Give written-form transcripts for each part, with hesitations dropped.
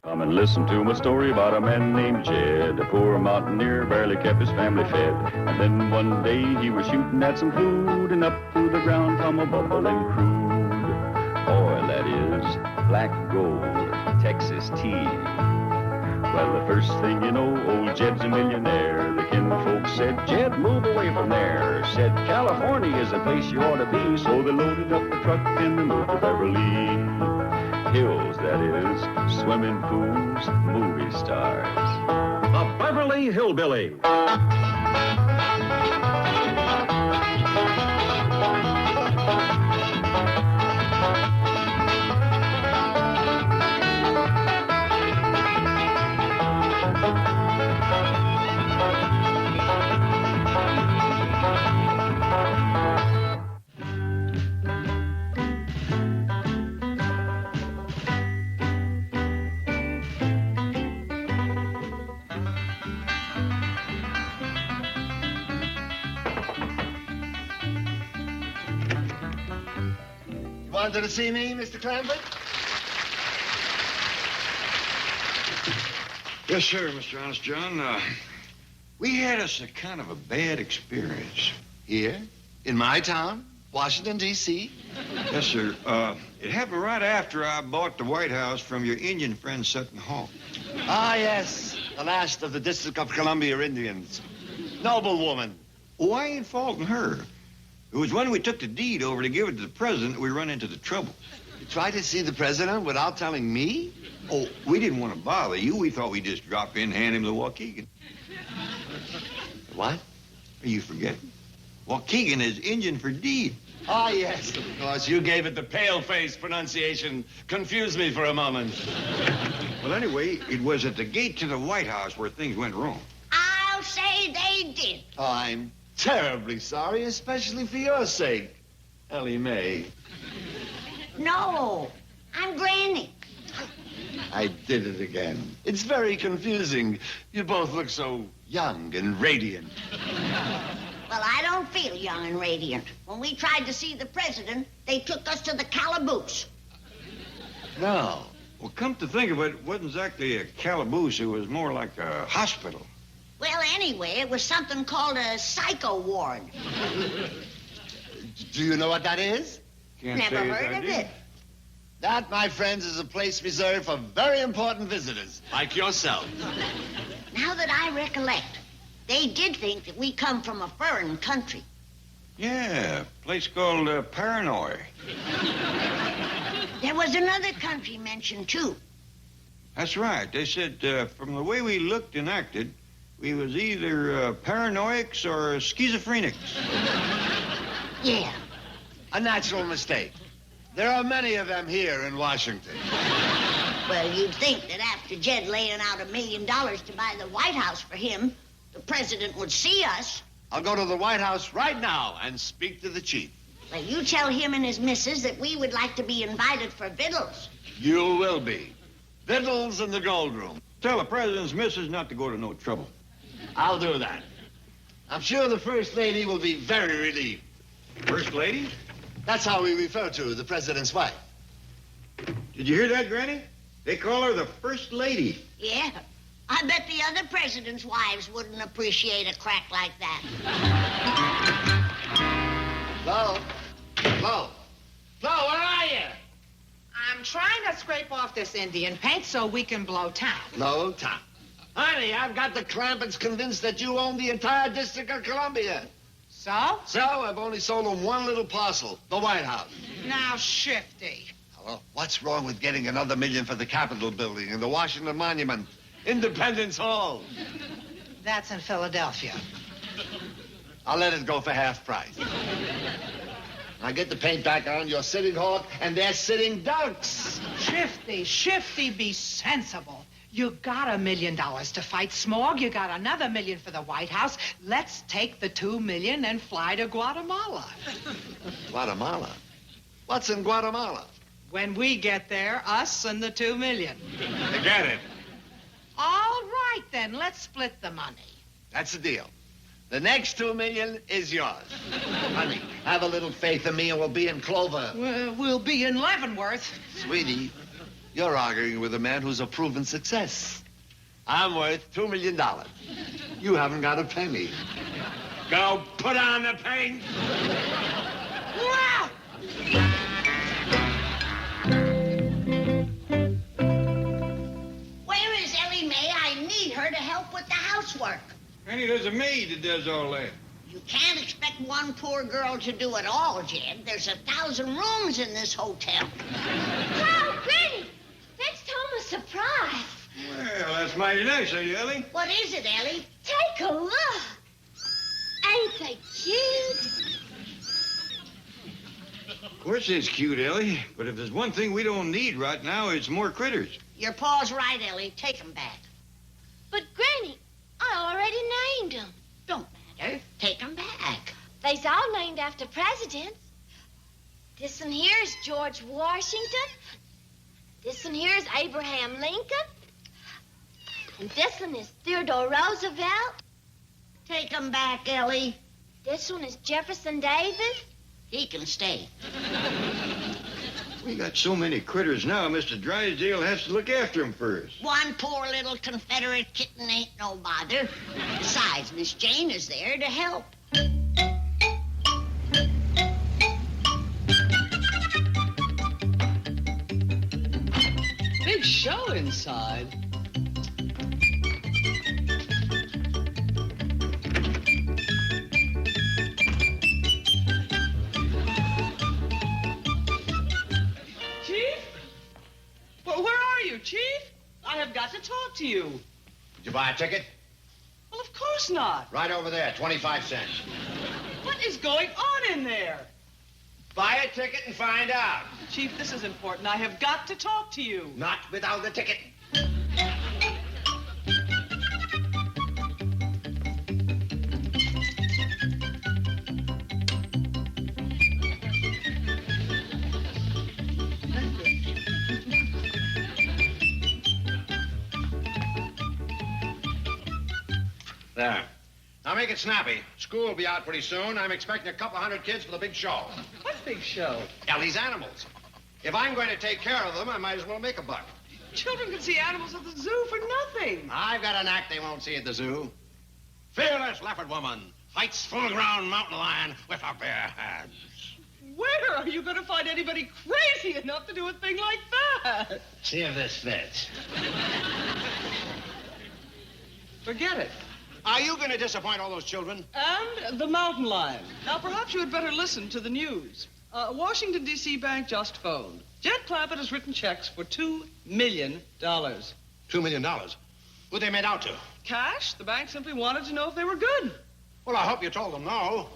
Come and listen to my story about a man named Jed. A poor mountaineer barely kept his family fed. And then one day he was shooting at some food, and up through the ground come a bubbling crude oil, that is, black gold, Texas tea. Well, the first thing you know, old Jed's a millionaire. The kinfolk said, Jed, move away from there. Said, California is the place you ought to be. So they loaded up the truck and they moved to Beverly Hills, that is, swimming pools, movie stars. The Beverly Hillbilly. Wanted to see me, Mr. Clanford? Yes, sir, Mr. Honest John. We had us a kind of a bad experience. Here? In my town? Washington, D.C.? Yes, sir. It happened right after I bought the White House from your Indian friend, Sutton Hawk. Ah, yes. The last of the District of Columbia Indians. Noble woman. Oh, I ain't faulting her. It was when we took the deed over to give it to the president that we run into the trouble. You tried to see the president without telling me? Oh, we didn't want to bother you. We thought we'd just drop in and hand him the Waukegan. What? Are you forgetting? Waukegan is Indian for deed. Ah, yes, of course. You gave it the pale-faced pronunciation. Confused me for a moment. Well, anyway, it was at the gate to the White House where things went wrong. I'll say they did. Oh, I'm terribly sorry, especially for your sake, Ellie Mae. No, I'm Granny. I did it again. It's very confusing. You both look so young and radiant. Well, I don't feel young and radiant. When we tried to see the president, they took us to the calaboose. No. Well, come to think of it, it wasn't exactly a calaboose. It was more like a hospital. Well, anyway, it was something called a psycho ward. Do you know what that is? Can't Never say as heard I of did. it. That, my friends, is a place reserved for very important visitors, like yourself. Now that I recollect, they did think that we come from a foreign country. Yeah, a place called Paranoid. There was another country mentioned, too. That's right. They said from the way we looked and acted, we was either paranoics or schizophrenics. Yeah. A natural mistake. There are many of them here in Washington. Well, you'd think that after Jed laying out $1 million to buy the White House for him, the president would see us. I'll go to the White House right now and speak to the chief. Well, you tell him and his missus that we would like to be invited for victuals. You will be. Victuals in the gold room. Tell the president's missus not to go to no trouble. I'll do that. I'm sure the First Lady will be very relieved. First lady? That's how we refer to the president's wife. Did you hear that, Granny? They call her the First Lady. Yeah. I bet the other presidents' wives wouldn't appreciate a crack like that. Flo? Flo? Flo, where are you? I'm trying to scrape off this Indian paint so we can blow town. No, Tom. Honey, I've got the Clampets convinced that you own the entire District of Columbia. So? So, I've only sold them one little parcel, the White House. Now, Shifty. Well, what's wrong with getting another $1 million for the Capitol building and the Washington Monument? Independence Hall. That's in Philadelphia. I'll let it go for half price. Now get the paint back on. You're sitting hawk, and they're sitting ducks. Shifty, be sensible. You got $1 million to fight smog. You got another $1 million for the White House. Let's take the $2 million and fly to Guatemala. Guatemala? What's in Guatemala? When we get there, us and the $2 million. Forget it. All right, then. Let's split the money. That's the deal. The next $2 million is yours. Honey, have a little faith in me and we'll be in Clover. We'll be in Leavenworth. Sweetie, You're arguing with a man who's a proven success. I'm worth $2 million. You haven't got a penny. Go put on the paint. Wow! Where is Ellie Mae? I need her to help with the housework. Granny, there's a maid that does all that. You can't expect one poor girl to do it all, Jed. There's 1,000 rooms in this hotel. Oh, Granny! Fetched home a surprise. Well, that's mighty nice of you, Ellie. What is it, Ellie? Take a look. Ain't they cute? Of course it's cute, Ellie. But if there's one thing we don't need right now, it's more critters. Your pa's right, Ellie. Take 'em back. But, Granny, I already named them. Don't matter. Take 'em back. They's all named after presidents. This one here is George Washington. This one here is Abraham Lincoln. And this one is Theodore Roosevelt. Take 'em back, Ellie. This one is Jefferson Davis. He can stay. We got so many critters now, Mr. Drysdale has to look after them first. One poor little Confederate kitten ain't no bother. Besides, Miss Jane is there to help. Big show inside. Where are you, Chief? I have got to talk to you. Did you buy a ticket? Well, of course not. Right over there, 25 cents. What is going on in there? Buy a ticket and find out. Chief, this is important. I have got to talk to you. Not without the ticket. There. Now make it snappy. School will be out pretty soon. I'm expecting a couple 100 kids for the big show. What big show? Ellie's animals. If I'm going to take care of them, I might as well make a buck. Children can see animals at the zoo for nothing. I've got an act they won't see at the zoo. Fearless leopard woman fights full-grown mountain lion with her bare hands. Where are you going to find anybody crazy enough to do a thing like that? See if this fits. Forget it. Are you going to disappoint all those children? And the mountain lion. Now, perhaps you had better listen to the news. Washington, D.C. Bank just phoned. Jed Clampett has written checks for $2 million. $2 million? Who'd they made out to? Cash? The bank simply wanted to know if they were good. Well, I hope you told them no.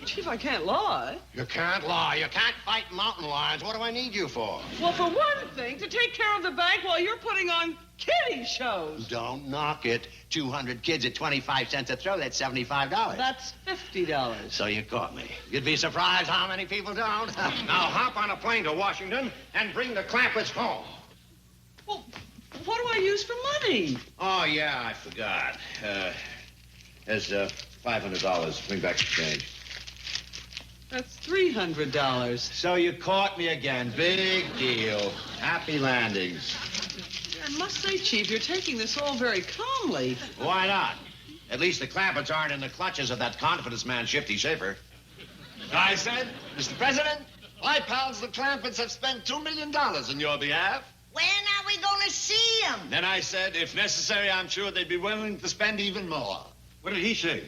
Chief, I can't lie. You can't lie. You can't fight mountain lions. What do I need you for? Well, for one thing, to take care of the bank while you're putting on kiddie shows. Don't knock it. 200 kids at 25 cents a throw, that's $75. That's $50. So you caught me. You'd be surprised how many people don't. Now hop on a plane to Washington and bring the Clampetts home. Well, what do I use for money? Oh, yeah, I forgot. There's $500. Bring back the change. That's $300. So you caught me again. Big deal. Happy landings. I must say, Chief, you're taking this all very calmly. Why not? At least the Clampetts aren't in the clutches of that confidence man, Shifty Schaefer. I said, Mr. President, my pals, the Clampetts, have spent $2 million on your behalf. When are we going to see them? Then I said, if necessary, I'm sure they'd be willing to spend even more. What did he say?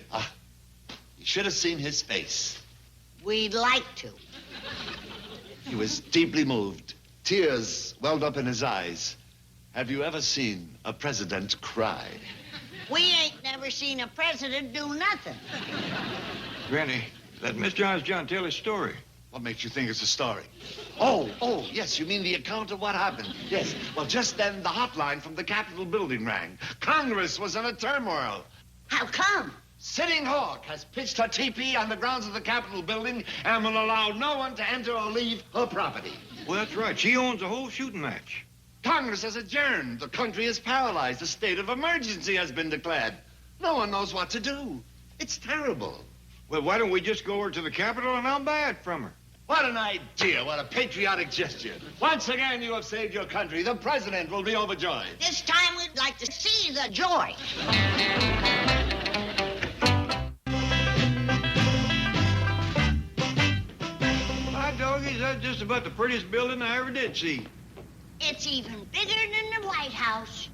You should have seen his face. We'd like to. He was deeply moved. Tears welled up in his eyes. Have you ever seen a president cry? We ain't never seen a president do nothing. Granny, let Mr. John tell his story. What makes you think it's a story? Oh, yes, you mean the account of what happened. Yes. Well, just then the hotline from the Capitol building rang. Congress was in a turmoil. How come? Sitting Hawk has pitched her teepee on the grounds of the Capitol building and will allow no one to enter or leave her property. Well, that's right. She owns the whole shooting match. Congress has adjourned. The country is paralyzed. A state of emergency has been declared. No one knows what to do. It's terrible. Well, why don't we just go over to the Capitol and I'll buy it from her? What an idea. What a patriotic gesture. Once again, you have saved your country. The president will be overjoyed. This time we'd like to see the joy. My doggies, that's just about the prettiest building I ever did see. It's even bigger than the White House.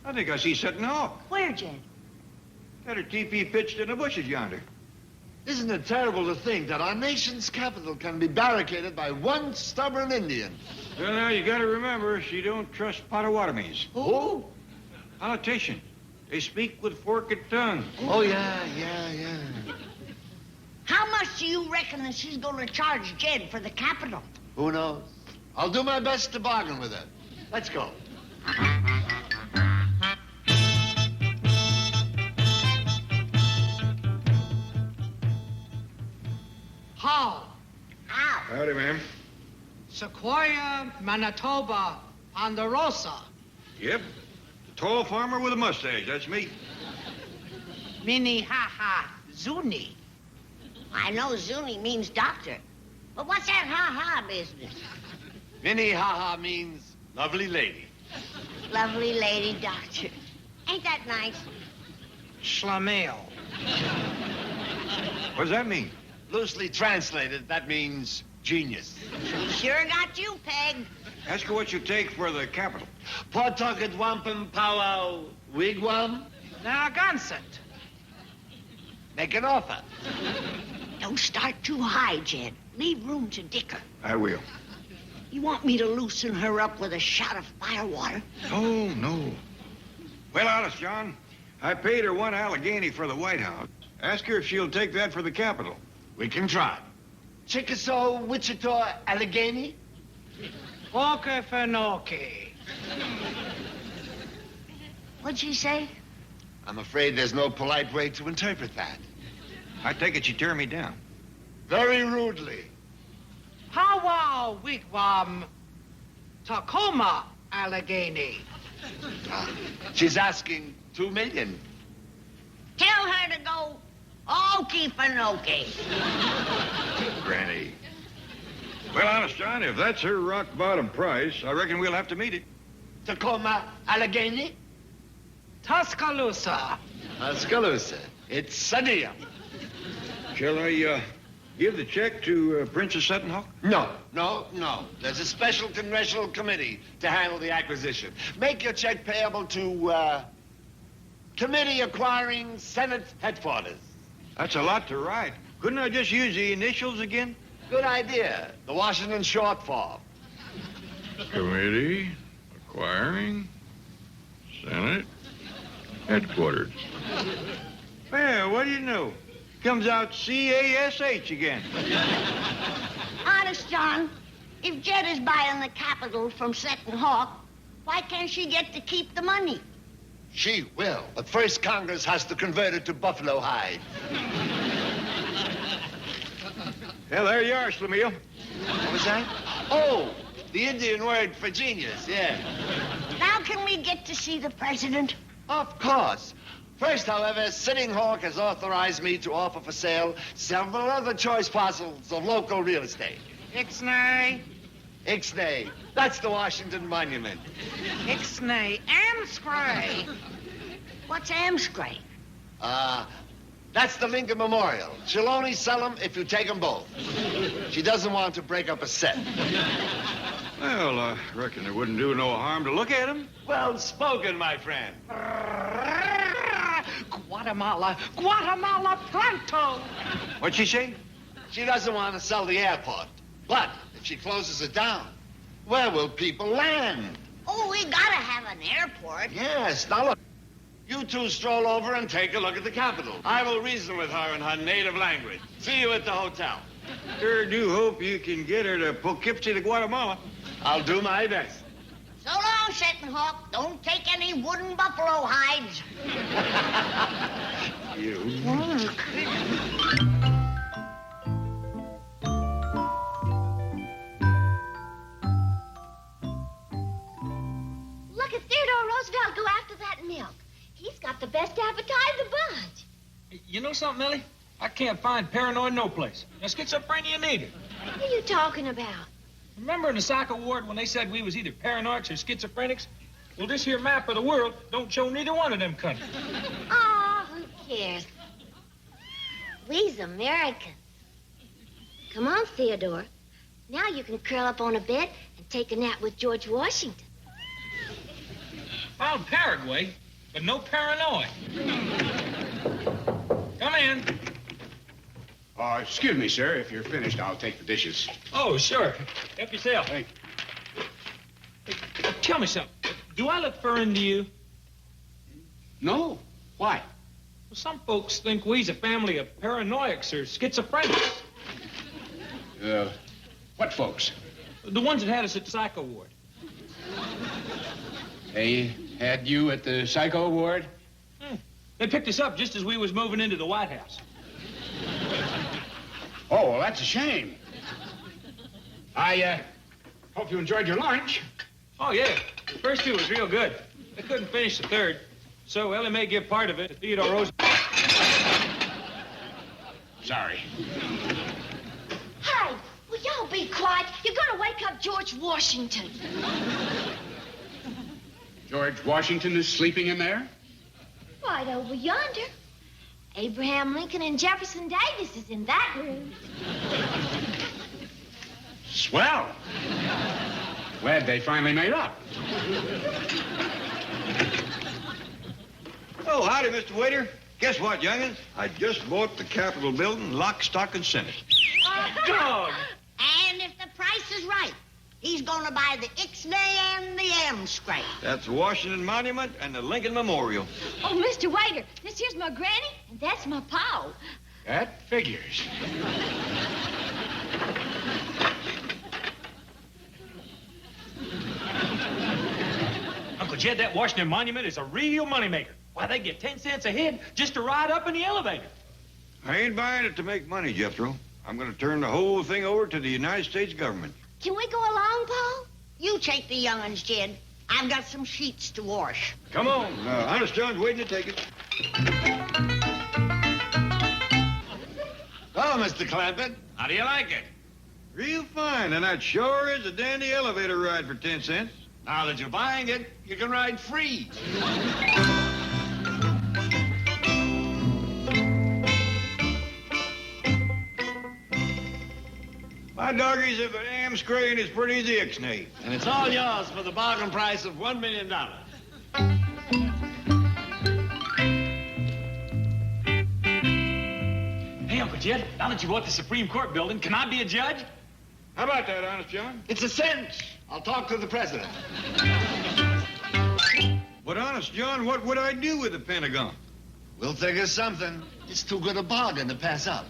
I think I see Sutton Hawk. Where, Jed? Got her teepee pitched in the bushes yonder. Isn't it terrible to think that our nation's capital can be barricaded by one stubborn Indian? Well, now, you gotta remember, she don't trust Potawatomis. Who? Politician. They speak with forked tongue. Oh, yeah. How much do you reckon that she's going to charge Jed for the Capitol? Who knows? I'll do my best to bargain with her. Let's go. How? How? Howdy, ma'am. Sequoia, Manitoba, Ponderosa. Yep. The tall farmer with a mustache. That's me. Minnehaha, Zuni. I know Zuni means doctor. But what's that ha-ha business? Minnehaha means lovely lady. Lovely lady doctor. Ain't that nice? Schlemiel. What does that mean? Loosely translated, that means genius. Sure got you pegged. Ask her what you take for the Capitol. Pawtucket wampum powwow wigwam. Narragansett. Make an offer. Don't start too high, Jed. Leave room to dicker. I will. You want me to loosen her up with a shot of firewater? Oh, no. Well, honest, John, I paid her one Allegheny for the White House. Ask her if she'll take that for the Capitol. We can try. Chickasaw, Wichita, Allegheny? Okefenokee. What'd she say? I'm afraid there's no polite way to interpret that. I take it she turned me down. Very rudely. Powwow, Wigwam, Tacoma, Allegheny. She's asking $2 million. Tell her to go Okefenokee. Granny. Well, honest, John, if that's her rock bottom price, I reckon we'll have to meet it. Tacoma, Allegheny? Tuscaloosa. Tuscaloosa. It's Sunny. Shall I, give the check to Princess Sutton Hawk? No. There's a special congressional committee to handle the acquisition. Make your check payable to, Committee Acquiring Senate Headquarters. That's a lot to write. Couldn't I just use the initials again? Good idea. The Washington short form. Committee Acquiring Senate Headquarters. Well, what do you know? Comes out CASH again. Honest, John, if Jed is buying the Capitol from Sutton Hawk, why can't she get to keep the money? She will. But first Congress has to convert it to buffalo hide. Well, there you are, Schlemiel. What was that? Oh, the Indian word for genius, yeah. Now can we get to see the president? Of course. First, however, Sitting Hawk has authorized me to offer for sale several other choice parcels of local real estate. Ixnay, Ixnay. That's the Washington Monument. Ixnay, Amscray. What's Amscray? That's the Lincoln Memorial. She'll only sell them if you take them both. She doesn't want to break up a set. Well, I reckon it wouldn't do no harm to look at them. Well spoken, my friend. Guatemala, Guatemala pronto. What'd she say? She doesn't want to sell the airport. But if she closes it down, where will people land? Oh, we gotta have an airport. Yes, now look. You two stroll over and take a look at the Capitol. I will reason with her in her native language. See you at the hotel. Sure do hope you can get her to Poughkeepsie to Guatemala. I'll do my best. So long, Sutton Hawk. Don't take any wooden buffalo hides. You. Look at Theodore Roosevelt go after that milk. He's got the best appetite of the bunch. You know something, Millie? I can't find paranoid no place. Now, schizophrenia neither. What are you talking about? Remember in the psycho ward when they said we was either paranoics or schizophrenics? Well, this here map of the world don't show neither one of them countries. Oh, who cares? We's Americans. Come on, Theodore. Now you can curl up on a bed and take a nap with George Washington. Found Paraguay, but no paranoid. Come in. Excuse me, sir. If you're finished, I'll take the dishes. Oh, sure. Help yourself. Thank Hey, tell me something. Do I look foreign to you? No. Why? Well, some folks think we's a family of paranoics or schizophrenics. What folks? The ones that had us at the psycho ward. They had you at the psycho ward? They picked us up just as we was moving into the White House. Oh, well, that's a shame. I hope you enjoyed your lunch. Oh, yeah. The first two was real good. They couldn't finish the third, so Ellie may give part of it to Theodore Roosevelt. Sorry. Hey, will y'all be quiet? You're gonna wake up George Washington. George Washington is sleeping in there? Right over yonder. Abraham Lincoln and Jefferson Davis is in that room. Swell. Glad they finally made up. Oh, howdy, Mr. Waiter. Guess what, young'uns? I just bought the Capitol building, lock, stock, and sinner. Dog! And if the price is right, he's gonna buy the Ixnay and the M scrape. That's the Washington Monument and the Lincoln Memorial. Oh, Mr. Waiter, this here's my granny, and that's my pa. That figures. Uncle Jed, that Washington Monument is a real moneymaker. Why, they get 10 cents a head just to ride up in the elevator. I ain't buying it to make money, Jethro. I'm going to turn the whole thing over to the United States government. Can we go along, Pa? You take the young'uns, Jed. I've got some sheets to wash. Come on. Honest John's waiting to take it. Oh, Mr. Clampett, how do you like it? Real fine, and that sure is a dandy elevator ride for 10 cents. Now that you're buying it, you can ride free. My doggies, if an am scraying is pretty as the ixnay. And it's all yours for the bargain price of $1 million. Hey, Uncle Jed, now that you bought the Supreme Court building, can I be a judge? How about that, Honest John? It's a cinch. I'll talk to the president. But Honest John, what would I do with the Pentagon? We'll figure something. It's too good a bargain to pass up.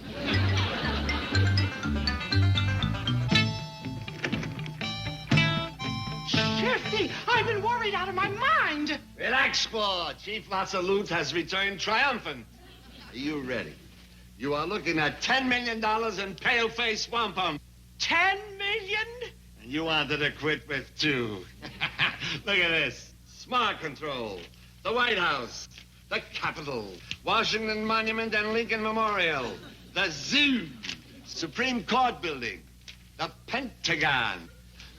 Shifty, I've been worried out of my mind. Relax, Sport. Chief Lots-of-Loot has returned triumphant. Are you ready? You are looking at $10 million in pale-face wampum. 10 million? And you wanted to quit with 2. Look at this. Smart Control, the White House, the Capitol, Washington Monument and Lincoln Memorial, the Zoo, Supreme Court Building, the Pentagon,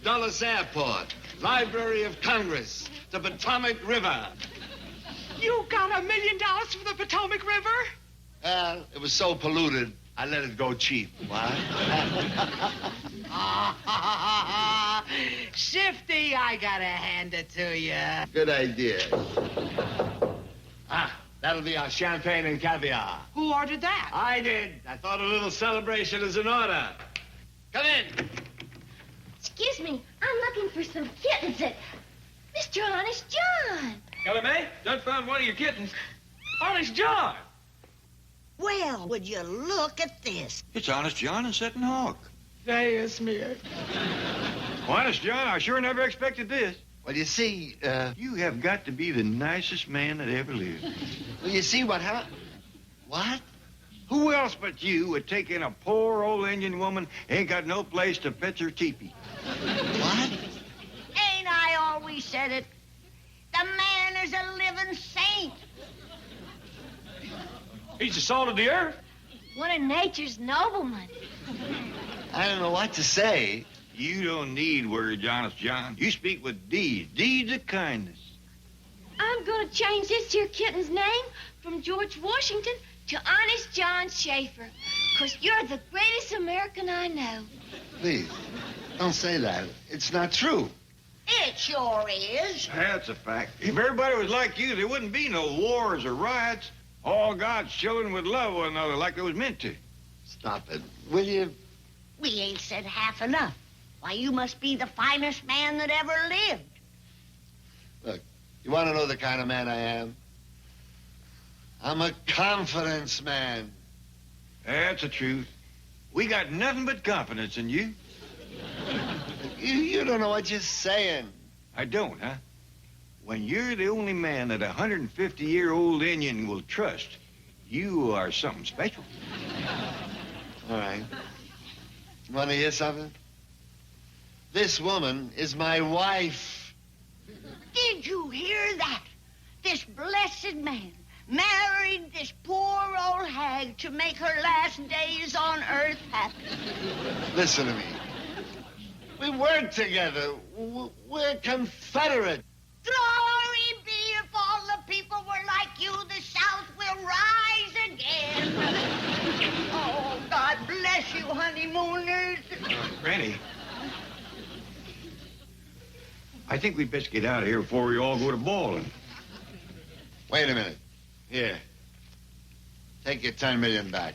Dulles Airport, Library of Congress, the Potomac River. You got $1 million for the Potomac River? It was so polluted, I let it go cheap. What? Shifty, I gotta hand it to you. Good idea. That'll be our champagne and caviar. Who ordered that? I did. I thought a little celebration is in order. Come in. Excuse me, I'm looking for some kittens at Mr. Honest John. Ellie Mae, done found one of your kittens. Honest John. Well, would you look at this? It's Honest John and Setting Hawk. There's me. Honest John, I sure never expected this. Well, you see, You have got to be the nicest man that ever lived. well, you see what happened? What? Who else but you would take in a poor old Indian woman ain't got no place to pitch her teepee? What? Ain't I always said it? The man is a living saint. He's the salt of the earth. One of nature's noblemen. I don't know what to say. You don't need words, Honest John. You speak with deeds of kindness. I'm going to change this here kitten's name from George Washington to Honest John Schaefer. Because you're the greatest American I know. Please, don't say that. It's not true. It sure is. That's a fact. If everybody was like you, there wouldn't be no wars or riots. All God's children would love one another like they was meant to. Stop it, will you? We ain't said half enough. Why, you must be the finest man that ever lived. Look, you want to know the kind of man I am? I'm a confidence man. That's the truth. We got nothing but confidence in you. You don't know what you're saying. I don't, huh? When you're the only man that a 150-year-old Indian will trust, you are something special. All right. You want to hear something? This woman is my wife. Did you hear that? This blessed man married this poor old hag to make her last days on earth happy. Listen to me. We work together. We're Confederate. Glory be if all the people were like you, the South will rise again. Oh, God bless you, honeymooners. Granny, I think we'd best get out of here before we all go to bawling. Wait a minute. Here. Take your 10 million back.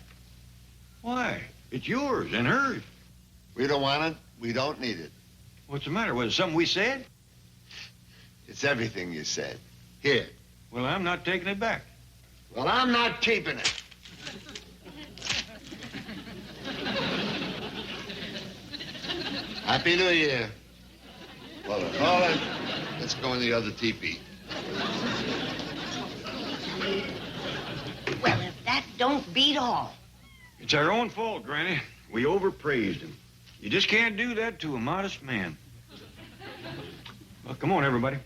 Why? It's yours and hers. We don't want it. We don't need it. What's the matter? Was it something we said? It's everything you said. Here. Well, I'm not taking it back. Well, I'm not keeping it. Happy New Year. Well, let's go in the other teepee. Well, if that don't beat all. It's our own fault, Granny. We overpraised him. You just can't do that to a modest man. Well, come on, everybody.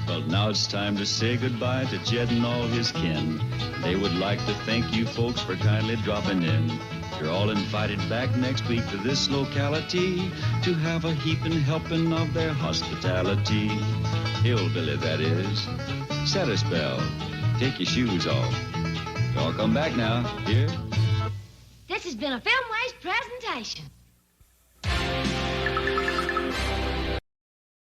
Well, now it's time to say goodbye to Jed and all his kin. They would like to thank you folks for kindly dropping in. You're all invited back next week to this locality to have a heaping helping of their hospitality. Hillbilly, that is. Set a spell. Take your shoes off. Y'all come back now. Here. This has been a Filmways presentation.